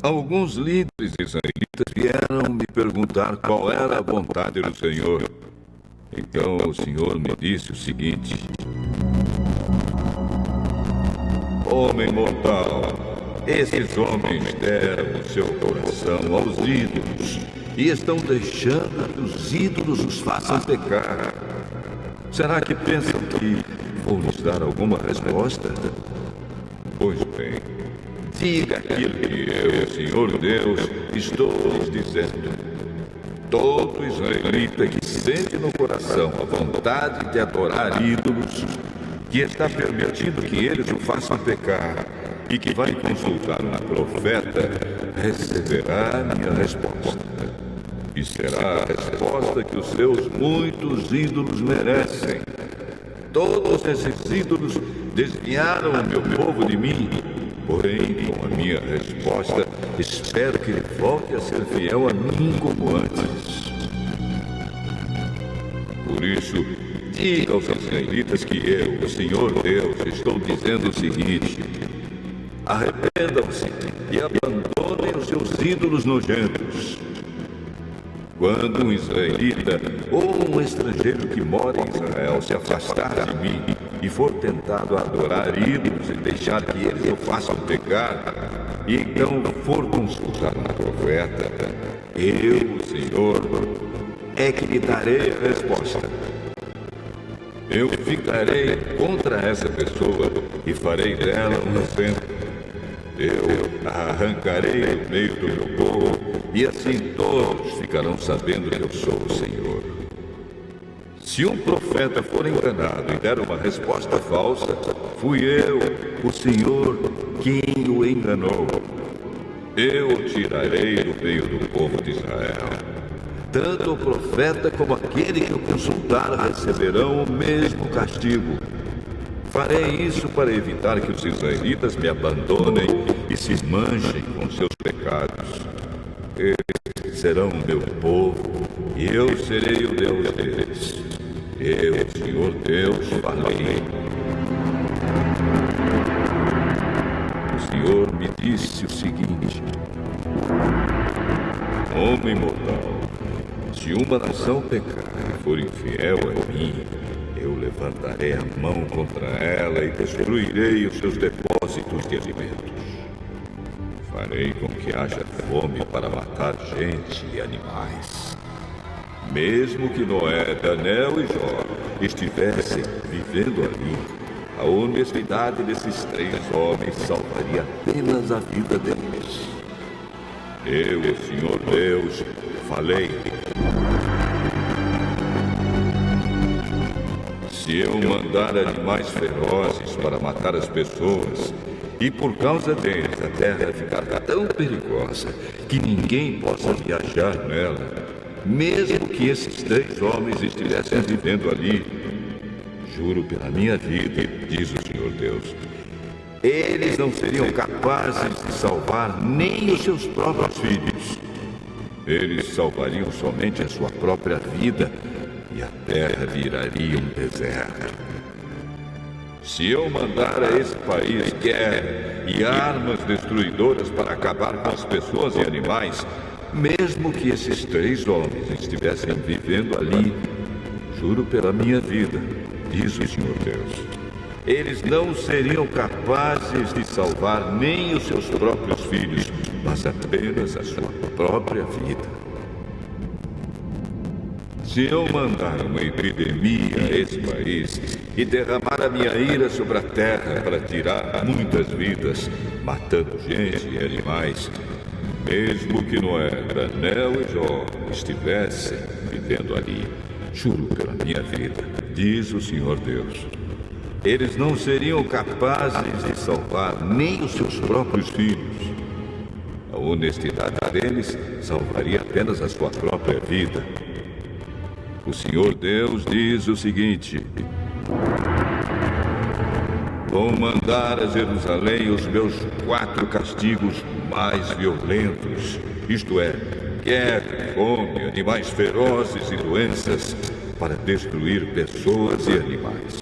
Alguns líderes israelitas vieram me perguntar qual era a vontade do Senhor. Então o Senhor me disse o seguinte: Homem mortal, esses homens deram o seu coração aos ídolos e estão deixando que os ídolos os façam pecar. Será que pensam que vou lhes dar alguma resposta? Pois bem, diga aquilo que eu, Senhor Deus, estou lhes dizendo. Todo israelita que sente no coração a vontade de adorar ídolos, que está permitindo que eles o façam pecar e que vai consultar um profeta, receberá a minha resposta. E será a resposta que os seus muitos ídolos merecem. Todos esses ídolos desviaram o meu povo de mim. Porém, com a minha resposta, espero que ele volte a ser fiel a mim como antes. Por isso, diga aos israelitas que eu, o Senhor Deus, estou dizendo o seguinte: arrependam-se e abandonem os seus ídolos nojentos. Quando um israelita ou um estrangeiro que mora em Israel se afastar de mim e for tentado a adorar ídolos e deixar que eles o façam pecar, e então for consultar um profeta, eu, o Senhor, é que lhe darei a resposta. Eu ficarei contra essa pessoa e farei dela um exemplo. Eu a arrancarei do meio do meu povo, e assim todos ficarão sabendo que eu sou o Senhor. Se um profeta for enganado e der uma resposta falsa, fui eu, o Senhor, quem o enganou. Eu o tirarei do meio do povo de Israel. Tanto o profeta como aquele que o consultar receberão o mesmo castigo. Farei isso para evitar que os israelitas me abandonem e se manchem com seus pecados. Eles serão meu povo e eu serei o Deus deles. Eu, Senhor Deus, falei. O Senhor me disse o seguinte: Homem mortal, se uma nação pecar e for infiel a mim, eu levantarei a mão contra ela e destruirei os seus depósitos de alimentos. Farei com que haja fome para matar gente e animais. Mesmo que Noé, Daniel e Jó estivessem vivendo ali, a honestidade desses 3 homens salvaria apenas a vida deles. Eu, o Senhor Deus, falei. Se eu mandar animais ferozes para matar as pessoas, e por causa deles a terra ficar tão perigosa que ninguém possa viajar nela, mesmo que esses 3 homens estivessem vivendo ali, juro pela minha vida, diz o Senhor Deus, eles não seriam capazes de salvar nem os seus próprios filhos. Eles salvariam somente a sua própria vida e a terra viraria um deserto. Se eu mandar a esse país guerra e armas destruidoras para acabar com as pessoas e animais, mesmo que esses 3 homens estivessem vivendo ali, juro pela minha vida, diz o Senhor Deus, eles não seriam capazes de salvar nem os seus próprios filhos, mas apenas a sua própria vida. Se eu mandar uma epidemia a esse país e derramar a minha ira sobre a terra para tirar muitas vidas, matando gente e animais, mesmo que Noé, Daniel e Jó estivessem vivendo ali, juro pela minha vida, diz o Senhor Deus, eles não seriam capazes de salvar nem os seus próprios filhos. A honestidade deles salvaria apenas a sua própria vida. O Senhor Deus diz o seguinte: vou mandar a Jerusalém os meus 4 castigos mais violentos, isto é, guerra, fome, animais ferozes e doenças, para destruir pessoas e animais.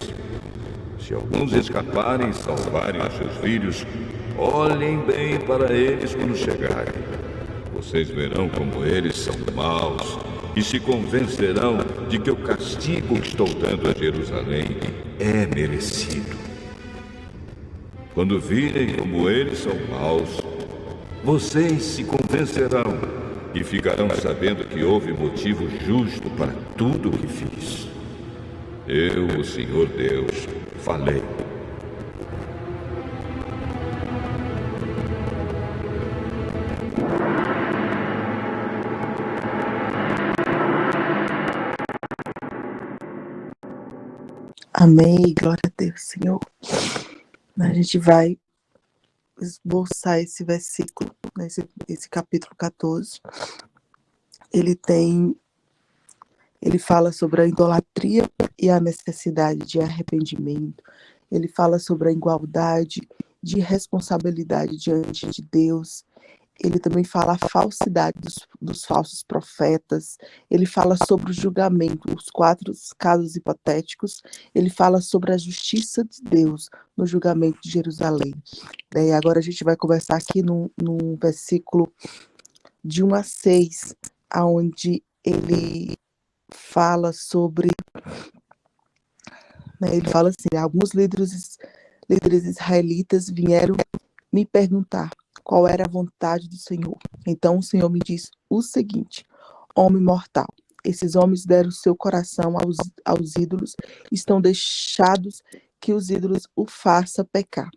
Se alguns escaparem e salvarem os seus filhos, Olhem bem para eles quando chegarem. Vocês verão como eles são maus e se convencerão de que o castigo que estou dando a Jerusalém é merecido. Quando virem como eles são maus, vocês se convencerão e ficarão sabendo que houve motivo justo para tudo o que fiz. Eu, o Senhor Deus, falei. Amém, glória a Deus, Senhor. A gente vai esboçar esse versículo, esse capítulo 14. Ele fala sobre a idolatria e a necessidade de arrependimento. Ele fala sobre a igualdade de responsabilidade diante de Deus. Ele também fala a falsidade dos falsos profetas. Ele fala sobre o julgamento, os 4 casos hipotéticos. Ele fala sobre a justiça de Deus no julgamento de Jerusalém. E agora a gente vai conversar aqui num versículo de 1 a 6, onde ele fala sobre... ele fala assim: alguns líderes israelitas vieram me perguntar qual era a vontade do Senhor. Então o Senhor me disse o seguinte: homem mortal, esses homens deram seu coração aos ídolos, estão deixados que os ídolos o façam pecar.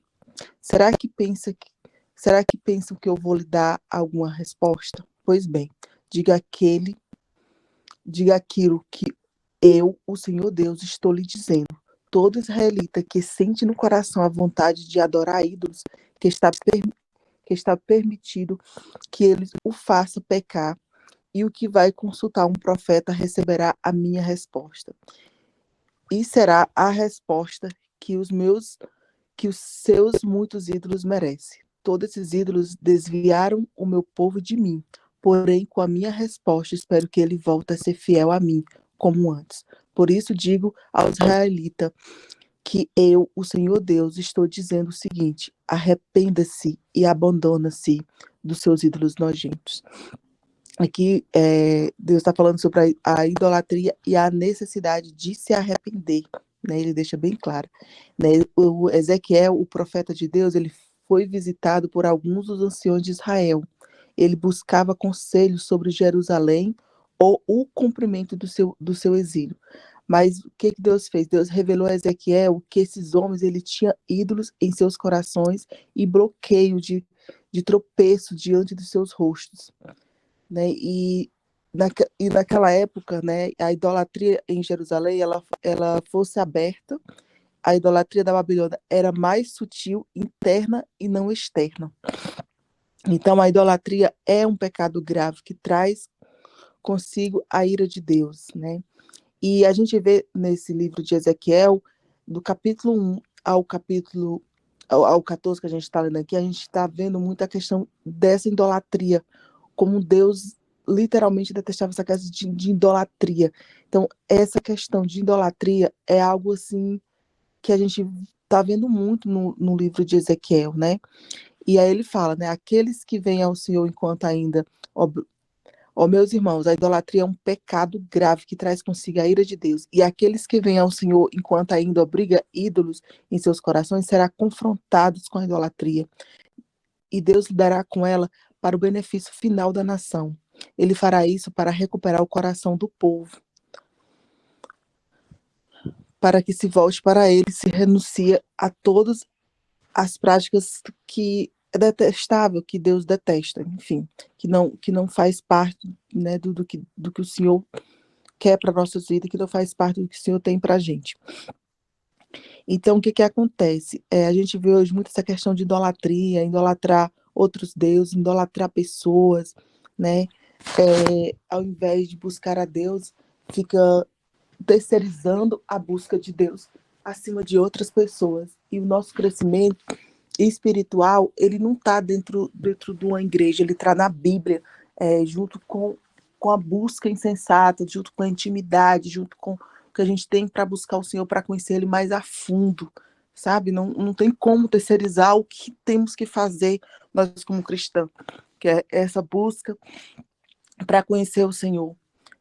Será que pensam que eu vou lhe dar alguma resposta? Pois bem, diga aquilo que eu, o Senhor Deus, estou lhe dizendo. Todo israelita que sente no coração a vontade de adorar ídolos, que está permitido que ele o faça pecar, e o que vai consultar um profeta receberá a minha resposta. E será a resposta que os seus muitos ídolos merecem. Todos esses ídolos desviaram o meu povo de mim, porém com a minha resposta espero que ele volte a ser fiel a mim, como antes. Por isso digo aos israelitas que eu, o Senhor Deus, estou dizendo o seguinte: arrependa-se e abandona-se dos seus ídolos nojentos. Aqui Deus está falando sobre a idolatria e a necessidade de se arrepender, né? Ele deixa bem claro, né? O Ezequiel, o profeta de Deus, ele foi visitado por alguns dos anciões de Israel. Ele buscava conselhos sobre Jerusalém ou o cumprimento do seu exílio. Mas o que Deus fez? Deus revelou a Ezequiel que esses homens tinham ídolos em seus corações e bloqueio de tropeço diante dos seus rostos, né? E naquela época, né, a idolatria em Jerusalém ela fosse aberta. A idolatria da Babilônia era mais sutil, interna e não externa. Então a idolatria é um pecado grave que traz consigo a ira de Deus, né? E a gente vê nesse livro de Ezequiel, do capítulo 1 ao 14 que a gente está lendo aqui, a gente está vendo muito a questão dessa idolatria, como Deus literalmente detestava essa questão de idolatria. Então, essa questão de idolatria é algo assim que a gente está vendo muito no livro de Ezequiel, né? E aí ele fala, né? Aqueles que vêm ao Senhor enquanto ainda... meus irmãos, a idolatria é um pecado grave que traz consigo a ira de Deus. E aqueles que vêm ao Senhor enquanto ainda obriga ídolos em seus corações serão confrontados com a idolatria. E Deus lidará com ela para o benefício final da nação. Ele fará isso para recuperar o coração do povo, para que se volte para ele, se renuncie a todas as práticas que é detestável, que Deus detesta, enfim, que não faz parte, né, do que o Senhor quer para nossas vidas, que não faz parte do que o Senhor tem para a gente. Então, o que acontece? A gente vê hoje muito essa questão de idolatria, idolatrar outros deuses, idolatrar pessoas, né? Ao invés de buscar a Deus, fica terceirizando a busca de Deus acima de outras pessoas. E o nosso crescimento espiritual, ele não está dentro de uma igreja, ele está na Bíblia, junto com a busca insensata, junto com a intimidade, junto com o que a gente tem para buscar o Senhor, para conhecer Ele mais a fundo, sabe? Não tem como terceirizar o que temos que fazer nós como cristãos, que é essa busca para conhecer o Senhor.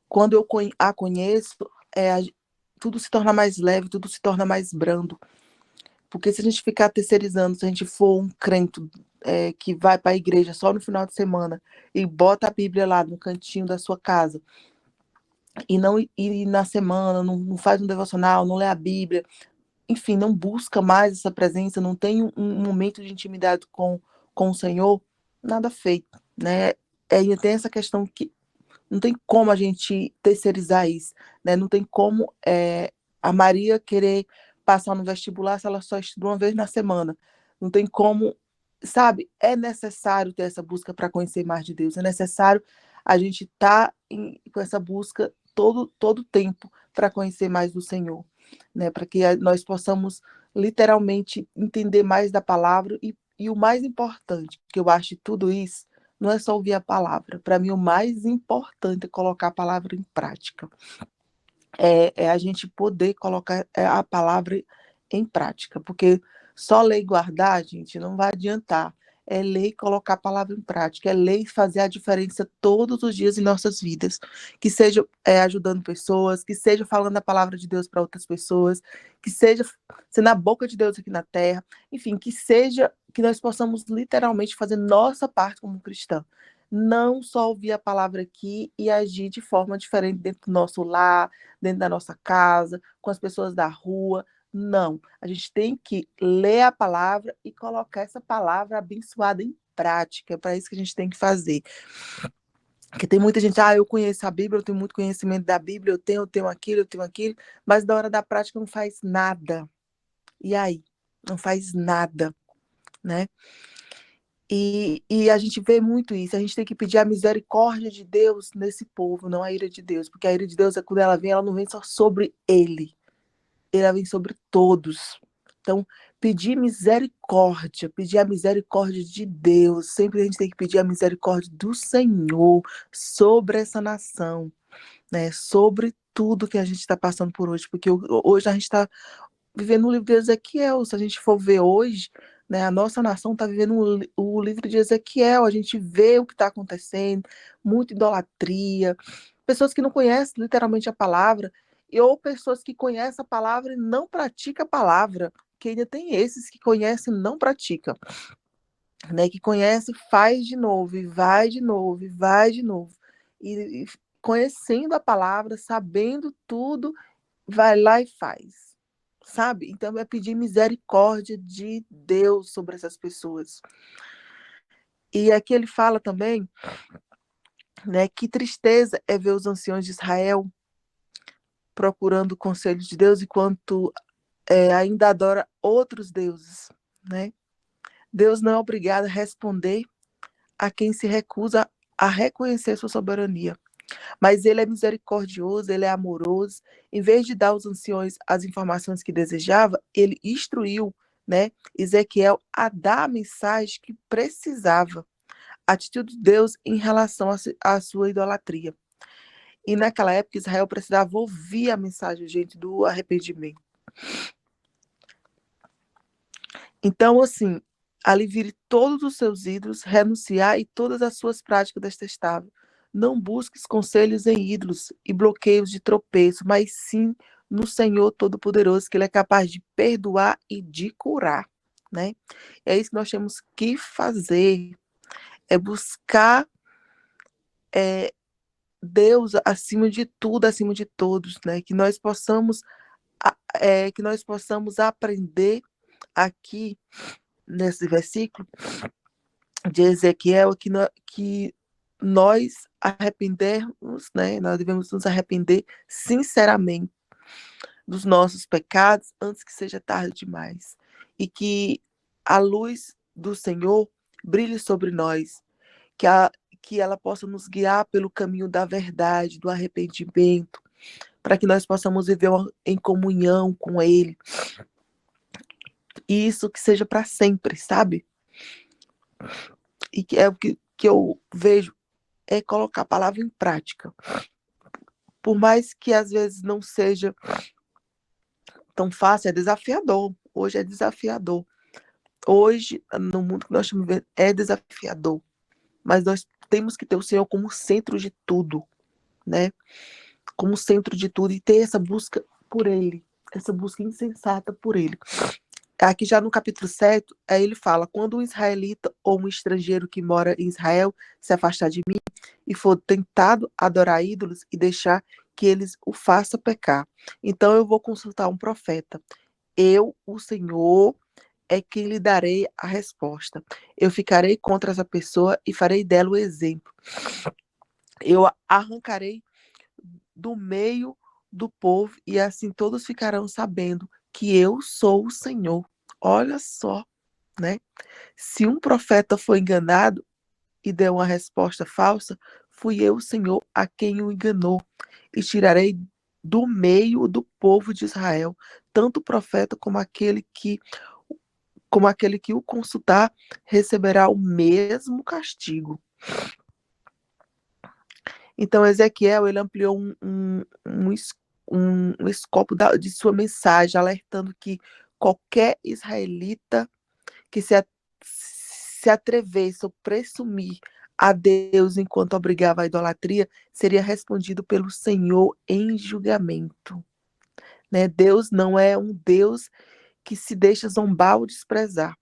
Quando eu a conheço, tudo se torna mais leve, tudo se torna mais brando. Porque se a gente ficar terceirizando, se a gente for um crente que vai para a igreja só no final de semana e bota a Bíblia lá no cantinho da sua casa, e não e na semana não faz um devocional, não lê a Bíblia, enfim, não busca mais essa presença, não tem um momento de intimidade com o Senhor, nada feito, né? E tem essa questão que não tem como a gente terceirizar isso, né? Não tem como a Maria querer passar no vestibular se ela só estuda uma vez na semana. Não tem como, sabe? É necessário ter essa busca para conhecer mais de Deus. É necessário a gente estar com essa busca todo o tempo para conhecer mais do Senhor, né? Para que nós possamos literalmente entender mais da palavra e o mais importante, que eu acho de tudo isso, não é só ouvir a palavra. Para mim, o mais importante é colocar a palavra em prática. É a gente poder colocar a palavra em prática, porque só ler e guardar, gente, não vai adiantar. É ler e colocar a palavra em prática, é ler e fazer a diferença todos os dias em nossas vidas. Que seja ajudando pessoas, que seja falando a palavra de Deus para outras pessoas, que seja sendo a boca de Deus aqui na terra, enfim, que seja que nós possamos literalmente fazer nossa parte como cristã. Não só ouvir a palavra aqui e agir de forma diferente dentro do nosso lar, dentro da nossa casa, com as pessoas da rua. Não. A gente tem que ler a palavra e colocar essa palavra abençoada em prática. É para isso que a gente tem que fazer. Porque tem muita gente, eu conheço a Bíblia, eu tenho muito conhecimento da Bíblia, eu tenho aquilo, mas na hora da prática não faz nada. E aí? Não faz nada, né? E a gente vê muito isso. A gente tem que pedir a misericórdia de Deus nesse povo, não a ira de Deus. Porque a ira de Deus, quando ela vem, ela não vem só sobre ele. Ela vem sobre todos. Então, pedir a misericórdia de Deus. Sempre a gente tem que pedir a misericórdia do Senhor sobre essa nação, né? Sobre tudo que a gente está passando por hoje. Porque hoje a gente está vivendo o livro de Ezequiel. Se a gente for ver hoje, né, a nossa nação está vivendo o livro de Ezequiel. A gente vê o que está acontecendo, muita idolatria, pessoas que não conhecem literalmente a palavra, ou pessoas que conhecem a palavra e não praticam a palavra, que ainda tem esses que conhecem e não praticam, né, que conhece, faz de novo, e vai de novo, e vai de novo. E conhecendo a palavra, sabendo tudo, vai lá e faz. Sabe? Então é pedir misericórdia de Deus sobre essas pessoas. E aqui ele fala também, né, que tristeza é ver os anciãos de Israel procurando o conselho de Deus enquanto ainda adora outros deuses, né? Deus não é obrigado a responder a quem se recusa a reconhecer sua soberania. Mas ele é misericordioso, ele é amoroso. Em vez de dar aos anciões as informações que desejava, ele instruiu, né, Ezequiel a dar a mensagem que precisava. A atitude de Deus em relação à sua idolatria. E naquela época, Israel precisava ouvir a mensagem, gente, do arrependimento. Então, assim, alivie todos os seus ídolos, renunciar e todas as suas práticas detestáveis. Não busques conselhos em ídolos e bloqueios de tropeço, mas sim no Senhor Todo-Poderoso, que Ele é capaz de perdoar e de curar, né? É isso que nós temos que fazer, é buscar Deus acima de tudo, acima de todos, né? Que nós possamos aprender aqui nesse versículo de Ezequiel que nós arrependermos, né? Nós devemos nos arrepender sinceramente dos nossos pecados antes que seja tarde demais. E que a luz do Senhor brilhe sobre nós, que, que ela possa nos guiar pelo caminho da verdade, do arrependimento, para que nós possamos viver em comunhão com Ele. E isso que seja para sempre, sabe? E que é o que eu vejo é colocar a palavra em prática. Por mais que às vezes não seja tão fácil, é desafiador. hoje é desafiador. Hoje, no mundo que nós estamos vivendo, é desafiador. Mas nós temos que ter o Senhor como centro de tudo, né? Como centro de tudo e ter essa busca por Ele, essa busca insensata por Ele. Aqui já no capítulo 7, aí ele fala: quando um israelita ou um estrangeiro que mora em Israel se afastar de mim e for tentado adorar ídolos e deixar que eles o façam pecar, então eu vou consultar um profeta. Eu, o Senhor, é quem lhe darei a resposta. Eu ficarei contra essa pessoa e farei dela o exemplo. Eu arrancarei do meio do povo e assim todos ficarão sabendo que eu sou o Senhor. Olha só, né? Se um profeta foi enganado e deu uma resposta falsa, fui eu, o Senhor, a quem o enganou, e tirarei do meio do povo de Israel tanto o profeta como aquele que o consultar receberá o mesmo castigo. Então Ezequiel ele ampliou um escopo de sua mensagem, alertando que qualquer israelita que se atrevesse ou presumir a Deus enquanto obrigava à idolatria, seria respondido pelo Senhor em julgamento. Né? Deus não é um Deus que se deixa zombar ou desprezar.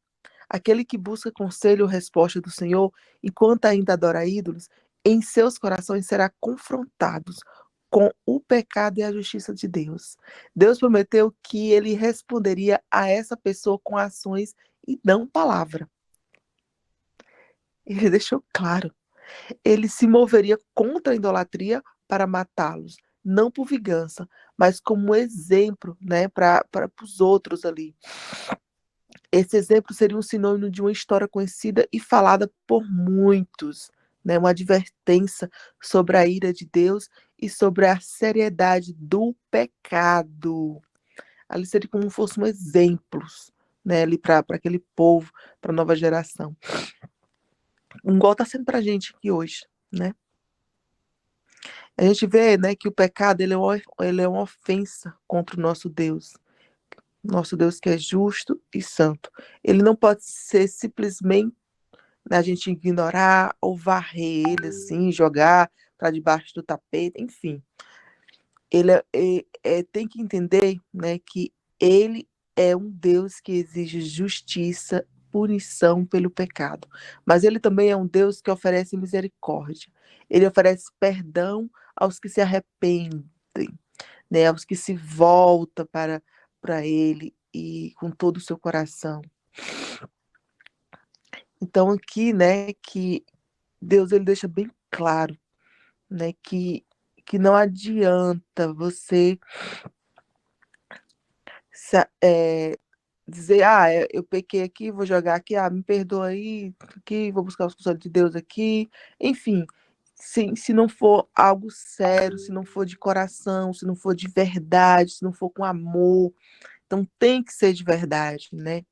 Aquele que busca conselho ou resposta do Senhor, enquanto ainda adora ídolos, em seus corações será confrontados com o pecado e a justiça de Deus. Deus prometeu que ele responderia a essa pessoa com ações e não palavra. Ele deixou claro. Ele se moveria contra a idolatria para matá-los, não por vingança, mas como exemplo, né, para os outros ali. Esse exemplo seria um sinônimo de uma história conhecida e falada por muitos, né, uma advertência sobre a ira de Deus e sobre a seriedade do pecado. Ali seria como se fosse um exemplo, né, ali para aquele povo, para a nova geração. Igual está sendo para a gente aqui hoje, né? A gente vê, né, que o pecado ele é uma ofensa contra o nosso Deus que é justo e santo. Ele não pode ser simplesmente, né, a gente ignorar ou varrer ele assim, jogar para debaixo do tapete, enfim. Ele tem que entender, né, que ele é um Deus que exige justiça, punição pelo pecado. Mas ele também é um Deus que oferece misericórdia. Ele oferece perdão aos que se arrependem, né, aos que se voltam para ele e com todo o seu coração. Então aqui, né, que Deus ele deixa bem claro, né, que não adianta você dizer, eu pequei aqui, vou jogar aqui, me perdoa aí, aqui, vou buscar os conselhos de Deus aqui, enfim, se não for algo sério, se não for de coração, se não for de verdade, se não for com amor, então tem que ser de verdade, né?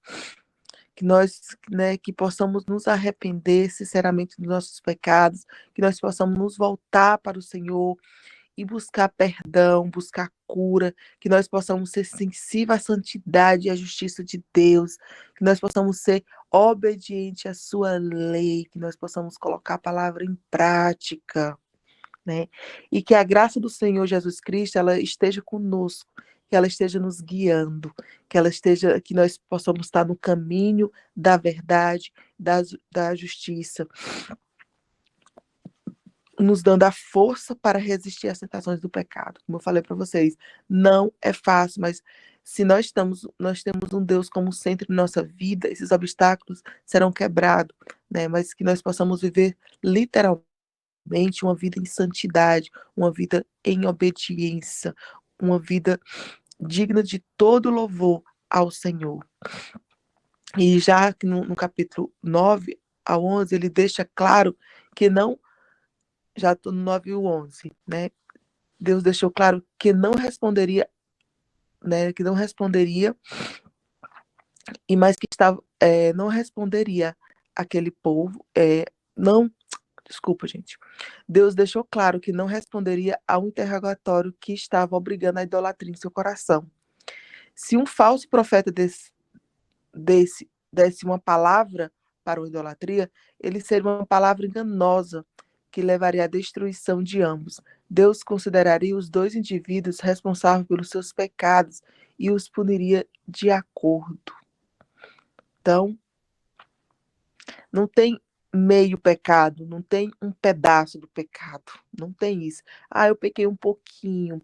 Que nós, né, que possamos nos arrepender sinceramente dos nossos pecados, que nós possamos nos voltar para o Senhor e buscar perdão, buscar cura, que nós possamos ser sensíveis à santidade e à justiça de Deus, que nós possamos ser obedientes à sua lei, que nós possamos colocar a palavra em prática, né? E que a graça do Senhor Jesus Cristo ela esteja conosco, que ela esteja nos guiando, que nós possamos estar no caminho da verdade, da justiça, nos dando a força para resistir às tentações do pecado. Como eu falei para vocês, não é fácil, mas se nós temos um Deus como centro de nossa vida, esses obstáculos serão quebrados, né? Mas que nós possamos viver literalmente uma vida em santidade, uma vida em obediência, uma vida digna de todo louvor ao Senhor. E já que no capítulo 9 a 11, ele deixa claro que não, já estou no 9 e 11, né? Deus deixou claro que não responderia, né? Que não responderia, e mais que estava, não responderia aquele povo, não. Desculpa, gente. Deus deixou claro que não responderia a um interrogatório que estava obrigando a idolatria em seu coração. Se um falso profeta desse uma palavra para uma idolatria, ele seria uma palavra enganosa que levaria à destruição de ambos. Deus consideraria os dois indivíduos responsáveis pelos seus pecados e os puniria de acordo. Então, não tem meio pecado, não tem um pedaço do pecado, não tem isso. Eu pequei um pouquinho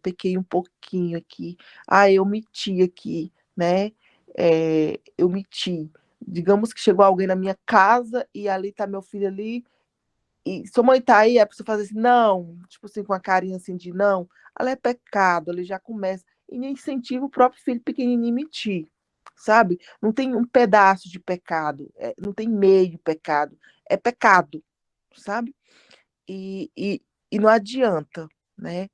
aqui. Eu menti aqui, né? Eu menti. Digamos que chegou alguém na minha casa e ali tá meu filho ali, e sua mãe tá aí, a pessoa faz assim, não, tipo assim, com a carinha assim de não, ela é pecado, ele já começa, e nem incentiva o próprio filho pequenininho a mentir, sabe? Não tem um pedaço de pecado, não tem meio pecado, é pecado, sabe? E não adianta, né,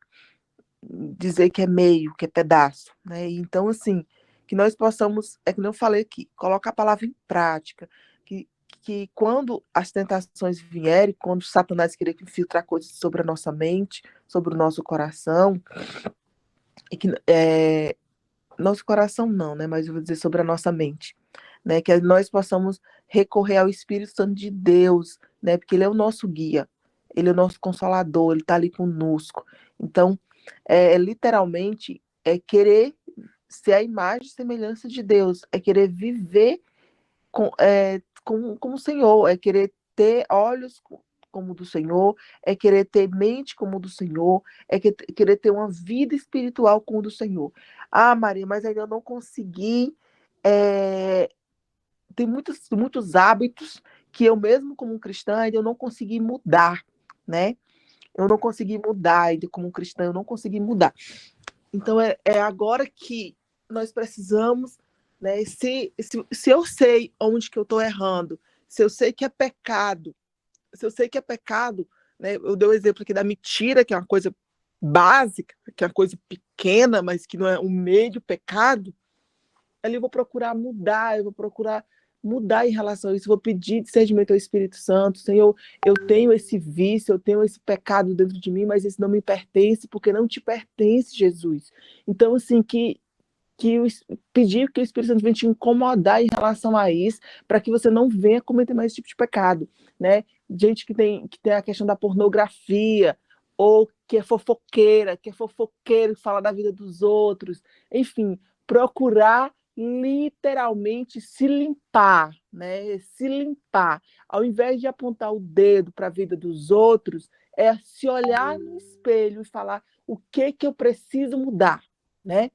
dizer que é meio, que é pedaço, né? Então, assim, que nós possamos, é que nem eu falei aqui, colocar a palavra em prática, que quando as tentações vierem, quando Satanás querer infiltrar coisas sobre a nossa mente, sobre o nosso coração, e que nosso coração não, né? Mas eu vou dizer sobre a nossa mente, né? Que nós possamos recorrer ao Espírito Santo de Deus, né? Porque ele é o nosso guia, ele é o nosso consolador, ele está ali conosco. Então, literalmente, é querer ser a imagem e semelhança de Deus, é querer viver como o Senhor, é querer ter olhos como o do Senhor, é querer ter mente como o do Senhor, querer ter uma vida espiritual como o do Senhor. Maria, mas ainda não consegui. Tem muitos hábitos que eu mesmo como cristã ainda eu não consegui mudar, né? Eu não consegui mudar ainda como cristã, eu não consegui mudar. Então é agora que nós precisamos, né? Se eu sei onde que eu estou errando, se eu sei que é pecado, né? Eu dei o exemplo aqui da mentira, que é uma coisa básica, que é uma coisa pequena, mas que não é um meio pecado. Ali eu vou procurar mudar em relação a isso, vou pedir discernimento ao Espírito Santo. Senhor, eu tenho esse vício, eu tenho esse pecado dentro de mim, mas esse não me pertence, porque não te pertence, Jesus. Então, assim, pedir que o Espírito Santo venha te incomodar em relação a isso, para que você não venha cometer mais esse tipo de pecado, né? Gente que tem a questão da pornografia, ou que é fofoqueira, e fala da vida dos outros, enfim, procurar literalmente se limpar, né? Se limpar. Ao invés de apontar o dedo para a vida dos outros, é se olhar no espelho e falar o que eu preciso mudar, né?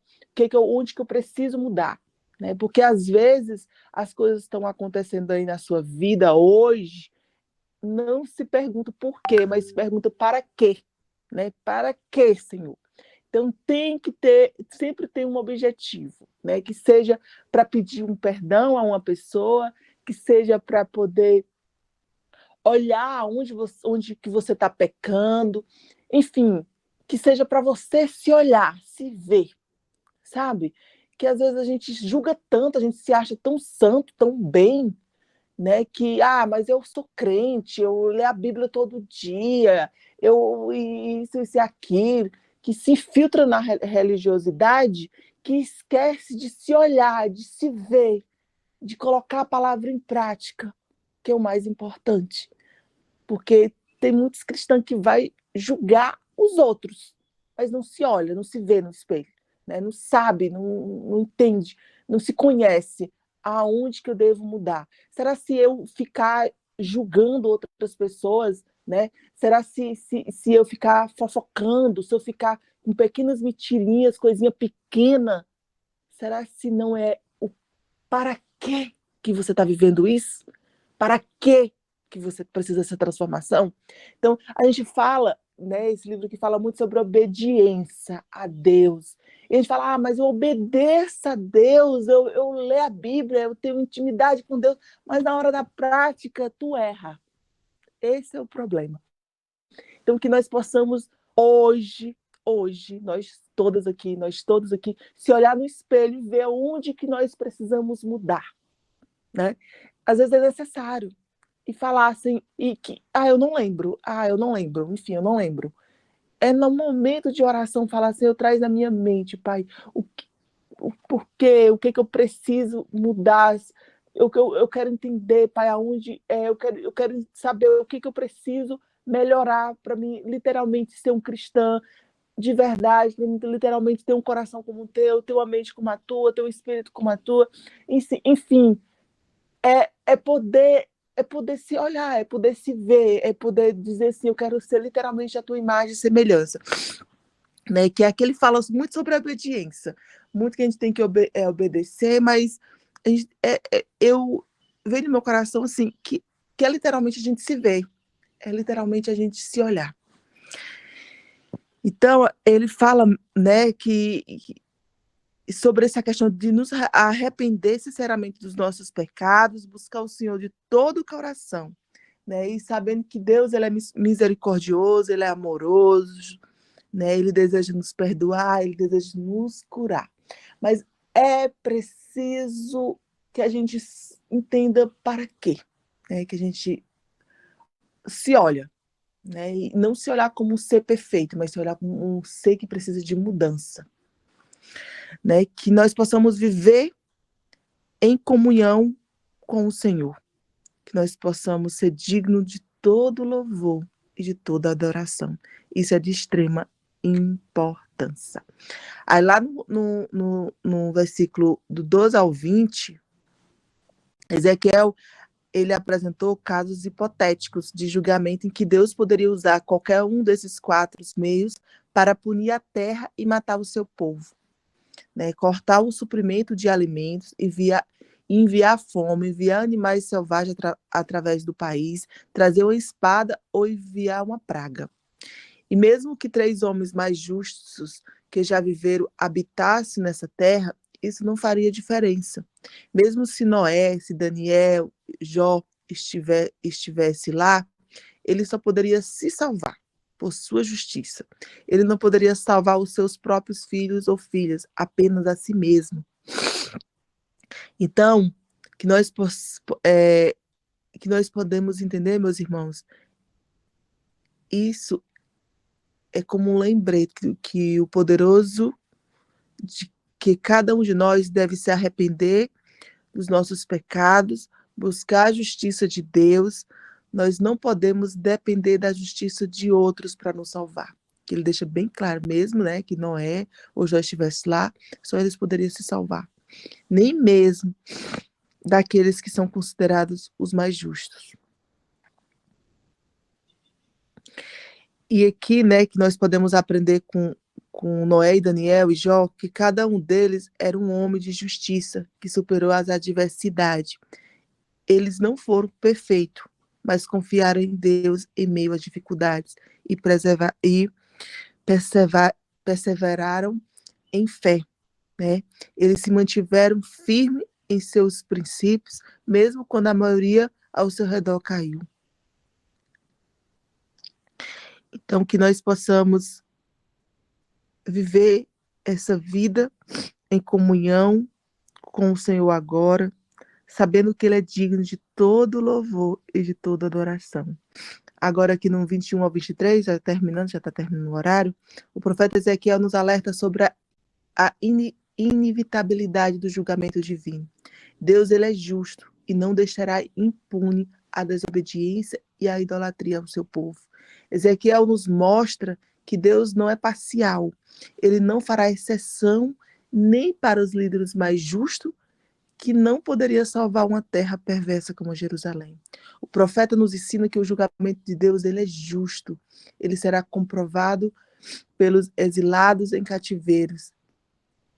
Onde que eu preciso mudar, né? Porque às vezes as coisas estão acontecendo aí na sua vida hoje, não se pergunta por quê, mas se pergunta para quê, né? Para quê, Senhor? Então sempre tem um objetivo, né? Que seja para pedir um perdão a uma pessoa, que seja para poder olhar onde que você está pecando, enfim, que seja para você se olhar, se ver, sabe? Que às vezes a gente julga tanto, a gente se acha tão santo, tão bem, né? Que, mas eu sou crente, eu leio a Bíblia todo dia, isso e aquilo, que se filtra na religiosidade, que esquece de se olhar, de se ver, de colocar a palavra em prática, que é o mais importante. Porque tem muitos cristãos que vai julgar os outros, mas não se olha, não se vê no espelho, né? Não sabe, não entende, não se conhece aonde que eu devo mudar. Será se eu ficar julgando outras pessoas, né? Será se eu ficar fofocando, se eu ficar com pequenas mentirinhas, coisinha pequena, será se não é o para quê que você está vivendo isso? Para quê que você precisa dessa transformação? Então, a gente fala, né, esse livro que fala muito sobre obediência a Deus. E a gente fala, mas eu obedeço a Deus, eu leio a Bíblia, eu tenho intimidade com Deus, mas na hora da prática, tu erra. Esse é o problema. Então, que nós possamos hoje, nós todos aqui, se olhar no espelho e ver onde que nós precisamos mudar, né? Às vezes é necessário. E falar assim, eu não lembro, enfim, eu não lembro. É no momento de oração falar assim, eu traz na minha mente, Pai, o porquê, o que eu preciso mudar, eu quero entender, Pai, aonde eu quero saber o que eu preciso melhorar para mim literalmente ser um cristão de verdade, para mim literalmente ter um coração como o teu, ter uma mente como a tua, ter um espírito como a tua. Enfim, é poder se olhar, é poder se ver, é poder dizer assim, eu quero ser literalmente a tua imagem e semelhança. Né? Que aqui ele fala muito sobre a obediência, muito que a gente tem que obedecer, mas eu vejo no meu coração assim, que é literalmente a gente se ver, é literalmente a gente se olhar. Então, ele fala, né, que sobre essa questão de nos arrepender sinceramente dos nossos pecados, buscar o Senhor de todo o coração, né, e sabendo que Deus ele é misericordioso, ele é amoroso, né, ele deseja nos perdoar, ele deseja nos curar. Mas é preciso que a gente entenda para quê, né, que a gente se olha, né, e não se olhar como um ser perfeito, mas se olhar como um ser que precisa de mudança, né, que nós possamos viver em comunhão com o Senhor, que nós possamos ser dignos de todo louvor e de toda adoração. Isso é de extrema importância. Aí lá no versículo do 12 ao 20, Ezequiel ele apresentou casos hipotéticos de julgamento em que Deus poderia usar qualquer um desses 4 meios para punir a terra e matar o seu povo, né? Cortar o suprimento de alimentos, enviar fome, enviar animais selvagens através do país, trazer uma espada ou enviar uma praga. E mesmo que 3 homens mais justos que já viveram habitassem nessa terra, isso não faria diferença. Mesmo se Noé, se Daniel, Jó estivesse lá, ele só poderia se salvar por sua justiça. Ele não poderia salvar os seus próprios filhos ou filhas, apenas a si mesmo. Então, que nós podemos entender, meus irmãos, isso é como um lembrete que o poderoso, de que cada um de nós deve se arrepender dos nossos pecados, buscar a justiça de Deus. Nós não podemos depender da justiça de outros para nos salvar. Que ele deixa bem claro mesmo, né, que Noé ou Jó estivesse lá, só eles poderiam se salvar. Nem mesmo daqueles que são considerados os mais justos. E aqui, né, que nós podemos aprender com Noé e Daniel e Jó, que cada um deles era um homem de justiça, que superou as adversidades. Eles não foram perfeitos, mas confiaram em Deus em meio às dificuldades e perseveraram em fé, né? Eles se mantiveram firmes em seus princípios, mesmo quando a maioria ao seu redor caiu. Então, que nós possamos viver essa vida em comunhão com o Senhor agora, sabendo que Ele é digno de todo louvor e de toda adoração. Agora aqui no 21 ao 23, já está terminando o horário, o profeta Ezequiel nos alerta sobre a inevitabilidade do julgamento divino. Deus ele é justo e não deixará impune a desobediência e a idolatria ao seu povo. Ezequiel nos mostra que Deus não é parcial. Ele não fará exceção nem para os líderes mais justos, que não poderia salvar uma terra perversa como Jerusalém. O profeta nos ensina que o julgamento de Deus ele é justo. Ele será comprovado pelos exilados em cativeiros,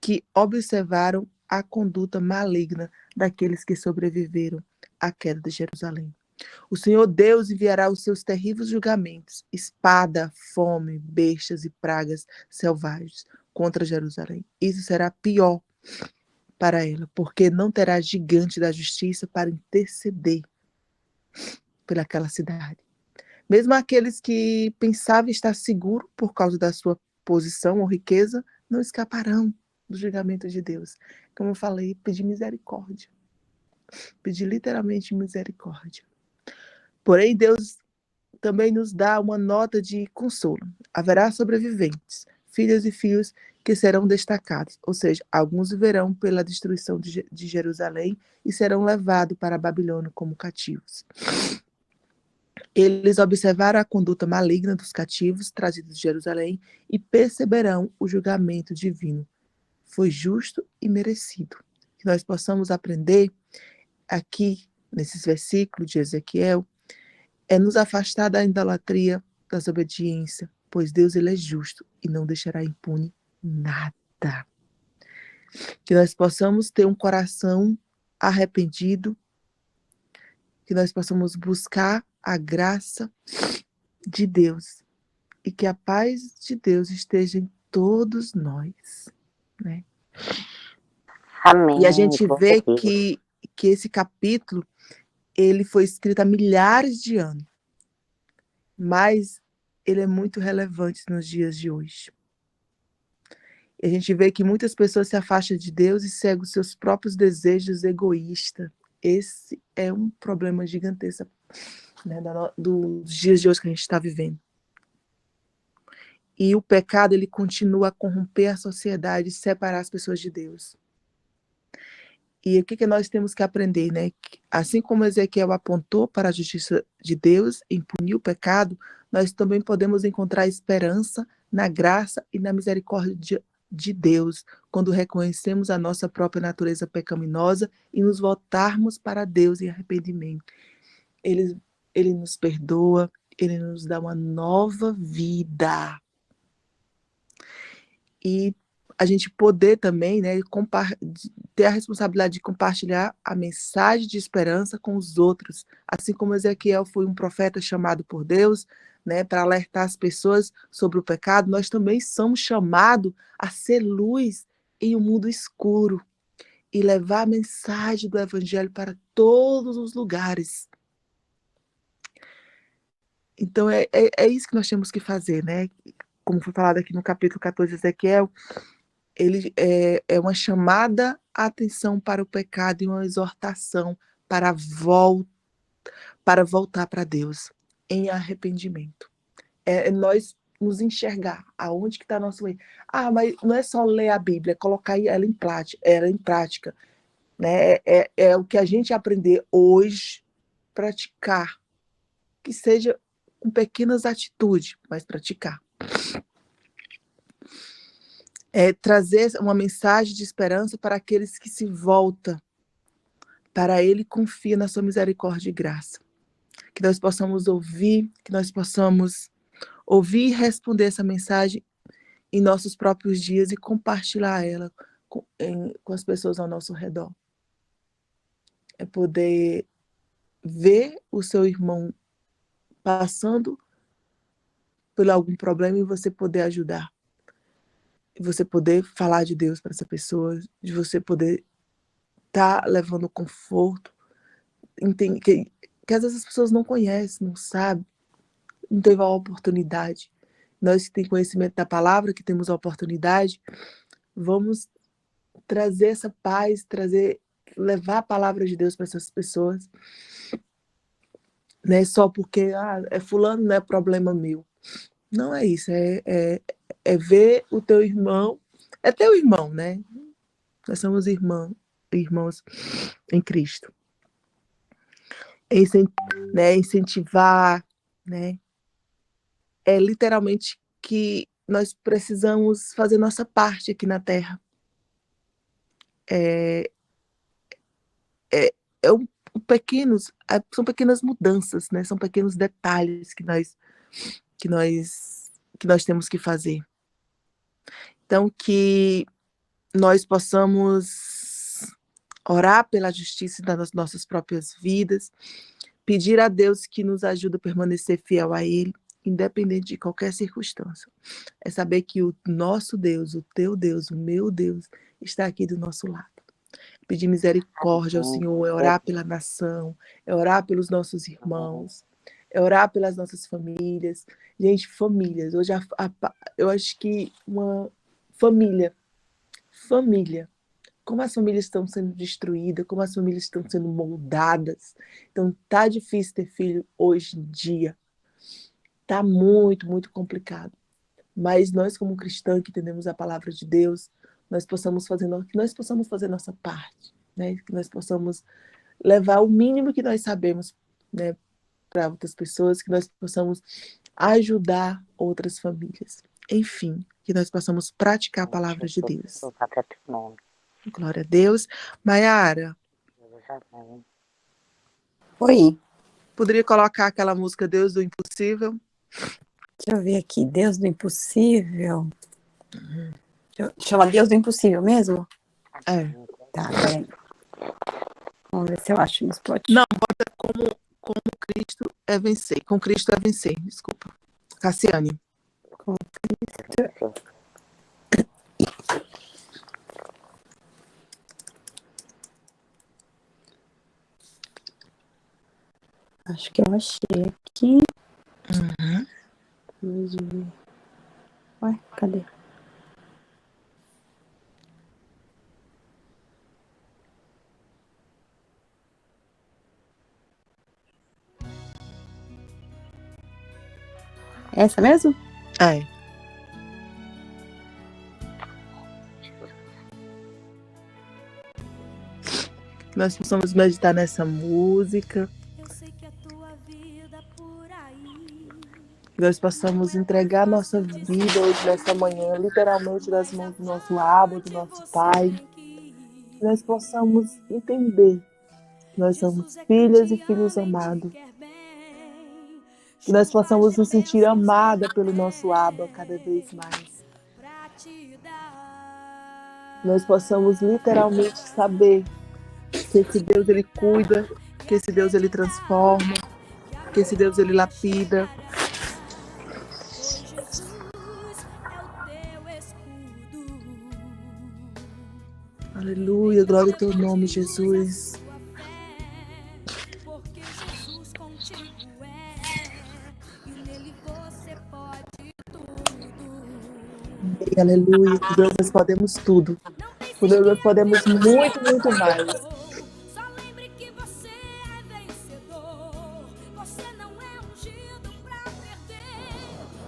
que observaram a conduta maligna daqueles que sobreviveram à queda de Jerusalém. O Senhor Deus enviará os seus terríveis julgamentos, espada, fome, bestas e pragas selvagens contra Jerusalém. Isso será pior para ela, porque não terá gigante da justiça para interceder pelaquela cidade. Mesmo aqueles que pensavam estar seguros por causa da sua posição ou riqueza, não escaparão do julgamento de Deus. Como eu falei, pedir misericórdia. Pedir literalmente misericórdia. Porém, Deus também nos dá uma nota de consolo. Haverá sobreviventes, filhas e filhos que serão destacados, ou seja, alguns viverão pela destruição de Jerusalém e serão levados para a Babilônia como cativos. Eles observaram a conduta maligna dos cativos trazidos de Jerusalém e perceberão o julgamento divino. Foi justo e merecido. Que nós possamos aprender aqui, nesses versículos de Ezequiel, é nos afastar da idolatria, da desobediência, pois Deus ele é justo e não deixará impune nada. Que nós possamos ter um coração arrependido, que nós possamos buscar a graça de Deus e que a paz de Deus esteja em todos nós, né? Amém. E a gente vê que esse capítulo ele foi escrito há milhares de anos, mas ele é muito relevante nos dias de hoje. E a gente vê que muitas pessoas se afastam de Deus e seguem os seus próprios desejos egoístas. Esse é um problema gigantesco, né, dos dias de hoje que a gente está vivendo. E o pecado ele continua a corromper a sociedade e separar as pessoas de Deus. E o que nós temos que aprender, né? Assim como Ezequiel apontou para a justiça de Deus e puniu o pecado, nós também podemos encontrar esperança na graça e na misericórdia de Deus, quando reconhecemos a nossa própria natureza pecaminosa e nos voltarmos para Deus em arrependimento. Ele nos perdoa, ele nos dá uma nova vida. E a gente poder também, né, ter a responsabilidade de compartilhar a mensagem de esperança com os outros. Assim como Ezequiel foi um profeta chamado por Deus, né, para alertar as pessoas sobre o pecado, nós também somos chamados a ser luz em um mundo escuro e levar a mensagem do Evangelho para todos os lugares. Então, é isso que nós temos que fazer, né? Como foi falado aqui no capítulo 14 de Ezequiel, ele é uma chamada à atenção para o pecado e uma exortação para voltar para Deus em arrependimento. É nós nos enxergar aonde que está nosso erro. Mas não é só ler a Bíblia, é colocar ela em prática, né? É o que a gente aprender hoje, praticar, que seja com pequenas atitudes, mas praticar. Trazer uma mensagem de esperança para aqueles que se voltam para Ele e confiam na sua misericórdia e graça. Que nós possamos ouvir e responder essa mensagem em nossos próprios dias e compartilhar ela com as pessoas ao nosso redor. É poder ver o seu irmão passando por algum problema e você poder ajudar. E você poder falar de Deus para essa pessoa, de você poder estar levando conforto, que às vezes as pessoas não conhecem, não sabem, não teve a oportunidade. Nós que temos conhecimento da palavra, que temos a oportunidade, vamos trazer essa paz, levar a palavra de Deus para essas pessoas. Não é só porque é fulano, não é problema meu. Não é isso, é ver o teu irmão, é teu irmão, né? Nós somos irmãos em Cristo. Incentivar, né? É literalmente que nós precisamos fazer nossa parte aqui na Terra. São pequenas mudanças, né? São pequenos detalhes que nós temos que fazer. Então, que nós possamos orar pela justiça das nossas próprias vidas, pedir a Deus que nos ajude a permanecer fiel a Ele, independente de qualquer circunstância. É saber que o nosso Deus, o teu Deus, o meu Deus, está aqui do nosso lado. Pedir misericórdia ao Senhor, é orar pela nação, é orar pelos nossos irmãos, é orar pelas nossas famílias. Gente, famílias. Hoje eu acho que uma família, como as famílias estão sendo destruídas, como as famílias estão sendo moldadas. Então, tá difícil ter filho hoje em dia. Tá muito, muito complicado. Mas nós, como cristãos que entendemos a palavra de Deus, que nós possamos fazer nossa parte, né? Que nós possamos levar o mínimo que nós sabemos, né, para outras pessoas, que nós possamos ajudar outras famílias. Enfim, que nós possamos praticar a palavra de Deus. Louvar para teu nome. Glória a Deus. Maiara, Amém. Oi, poderia colocar aquela música Deus do Impossível? deixa eu ver aqui. Deus do Impossível. Chama Deus do Impossível mesmo? É. Tá, peraí. Vamos ver se eu acho no Spotify. Não, bota como Cristo é vencer. Com Cristo é vencer, desculpa. Cassiane. Com Cristo. Acho que eu achei aqui. Vamos ver. Ué, cadê? Essa mesmo? É. Que nós possamos meditar nessa música. Que nós possamos entregar nossa vida hoje, nessa manhã, literalmente nas mãos do nosso Abba, do nosso Pai. Que nós possamos entender que nós somos filhas e filhos amados. Que nós possamos nos sentir amada pelo nosso Abba cada vez mais. Que nós possamos literalmente saber que esse Deus, Ele cuida, que esse Deus, Ele transforma, que esse Deus, Ele lapida. Aleluia, glória ao teu nome, Jesus. Aleluia, com Deus nós podemos tudo. Com Deus nós podemos muito, muito mais. Só lembre que você é vencedor. Você não é ungido pra perder.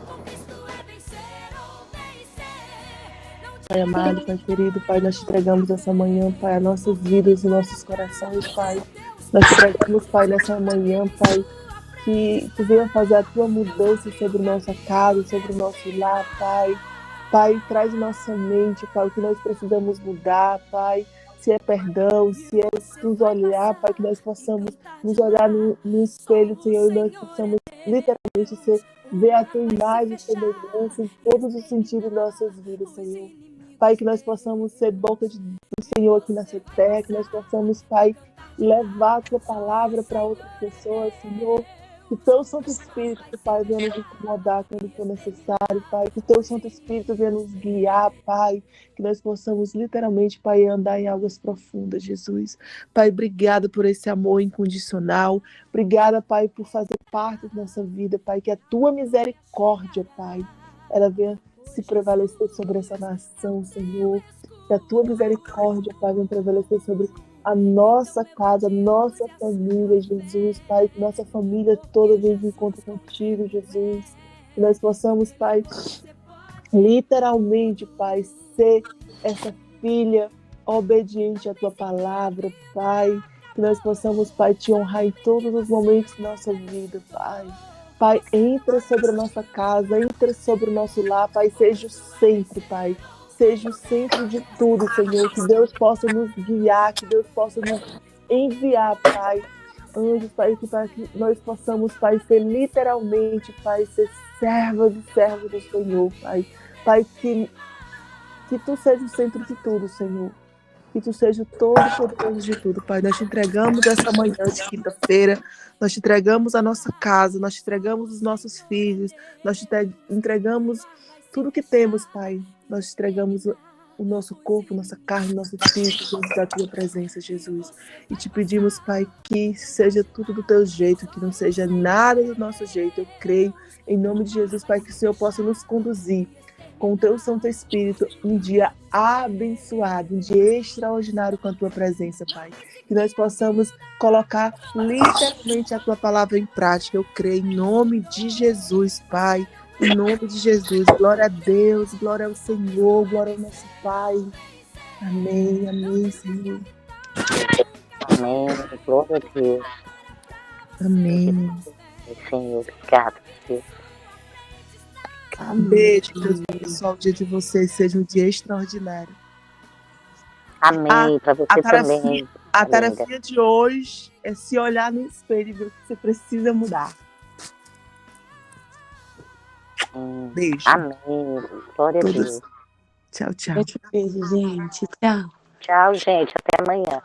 Com Cristo é vencer ou vencer. Pai amado, Pai querido, Pai, nós te entregamos essa manhã, Pai, as nossas vidas e nossos corações, Pai. Nós te entregamos, Pai, nessa manhã, Pai, que tu venha fazer a tua mudança sobre nossa casa, sobre o nosso lar, Pai. Pai, traz em nossa mente, Pai, o que nós precisamos mudar, Pai. Se é perdão, se é nos olhar, Pai, que nós possamos nos olhar no espelho, Senhor, e nós possamos literalmente ver a tua imagem e semelhança em todos os sentidos de nossas vidas, Senhor. Pai, que nós possamos ser boca do Senhor aqui nessa terra, que nós possamos, Pai, levar a tua palavra para outras pessoas, Senhor. Que teu Santo Espírito, Pai, venha nos incomodar quando for necessário, Pai. Que teu Santo Espírito venha nos guiar, Pai. Que nós possamos literalmente, Pai, andar em águas profundas, Jesus. Pai, obrigada por esse amor incondicional. Obrigada, Pai, por fazer parte da nossa vida, Pai. Que a tua misericórdia, Pai, ela venha se prevalecer sobre essa nação, Senhor. Que a tua misericórdia, Pai, venha prevalecer sobre a nossa casa, a nossa família, Jesus, Pai, que nossa família toda venha de encontro contigo, Jesus, que nós possamos, Pai, literalmente, Pai, ser essa filha obediente à tua palavra, Pai, que nós possamos, Pai, te honrar em todos os momentos da nossa vida, Pai. Pai, entra sobre a nossa casa, entra sobre o nosso lar, Pai, seja o centro, Pai. Seja o centro de tudo, Senhor, que Deus possa nos guiar, que Deus possa nos enviar, Pai, anjos, Pai, para que nós possamos, Pai, ser literalmente, Pai, ser servas e servos do Senhor, Pai. Pai, que Tu seja o centro de tudo, Senhor. Que Tu seja o todo-poderoso de tudo, Pai. Nós te entregamos essa manhã de quinta-feira, nós te entregamos a nossa casa, nós te entregamos os nossos filhos, nós te entregamos tudo que temos, Pai. Nós te entregamos o nosso corpo, nossa carne, nosso espírito diante da tua presença, Jesus. E te pedimos, Pai, que seja tudo do teu jeito, que não seja nada do nosso jeito. Eu creio, em nome de Jesus, Pai, que o Senhor possa nos conduzir com o teu Santo Espírito um dia abençoado, um dia extraordinário com a tua presença, Pai. Que nós possamos colocar literalmente a tua palavra em prática. Eu creio em nome de Jesus, Pai. Em nome de Jesus. Glória a Deus, glória ao Senhor, glória ao nosso Pai. Amém, amém, Senhor. Amém. Glória a Deus. Amém. Senhor, obrigado, Deus. Um beijo, que Deus abençoe o dia de vocês, seja um dia extraordinário. Amém. Para você também. A linda. tarefinha de hoje é se olhar no espelho e ver o que você precisa mudar. Beijo. Amém. Glória a Todos. Deus. Tchau, tchau. Beijo, gente. Tchau. Tchau, gente. Até amanhã.